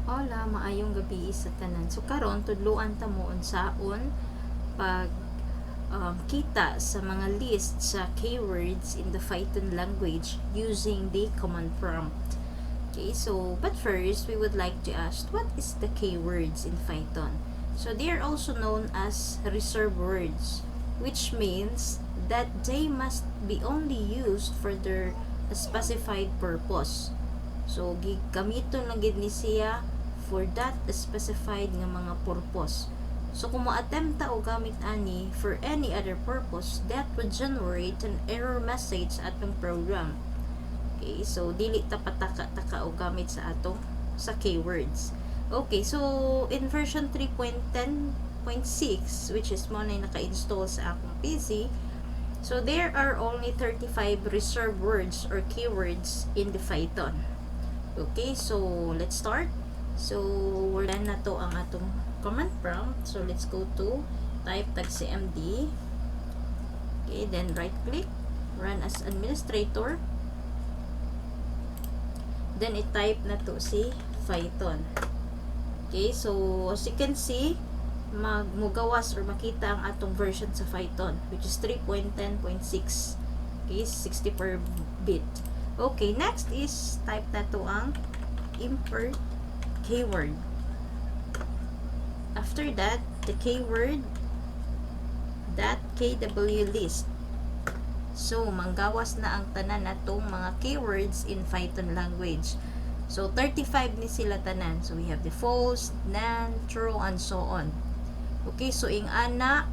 Hola, maayong gabi sa tanan. So karon tudluan ta mo unsaon pag kita sa mga list sa keywords in the Python language using the command prompt. Okay, so but first we would like to ask, what is the keywords in Python? So they are also known as reserved words, which means that they must be only used for their specified purpose. So gamiton lang gid ni siya for that specified nga mga purpose. So kung mo-attempt ta og gamit ani for any other purpose, that would generate an error message sa atong program. Okay, so dili ta pataka-taka og gamit sa atong sa keywords. Okay, so in version 3.10.6, which is mo na naka-install sa akong PC, so there are only 35 reserved words or keywords in the Python. Okay, so let's start. So we're done na to ang atong command prompt. So let's go to type tag cmd. Okay, then right click, run as administrator. Then i-type na to si Python. Okay, so as you can see, mugawas or makita ang atong version sa Python, which is 3.10.6. Okay, 64-bit. Okay, next is type na to ang import keyword. After that, the keyword .kw list. So, manggawas na ang tanan natong mga keywords in Python language. So, 35 ni sila tanan. So, we have the false, none, true, and so on. Okay, so ing ana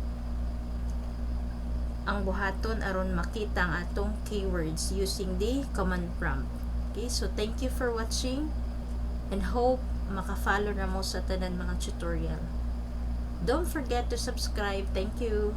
ang buhaton aron makita ang atong keywords using the command prompt. Okay, so thank you for watching and hope maka-follow na mo sa tanan mga tutorial. Don't forget to subscribe. Thank you.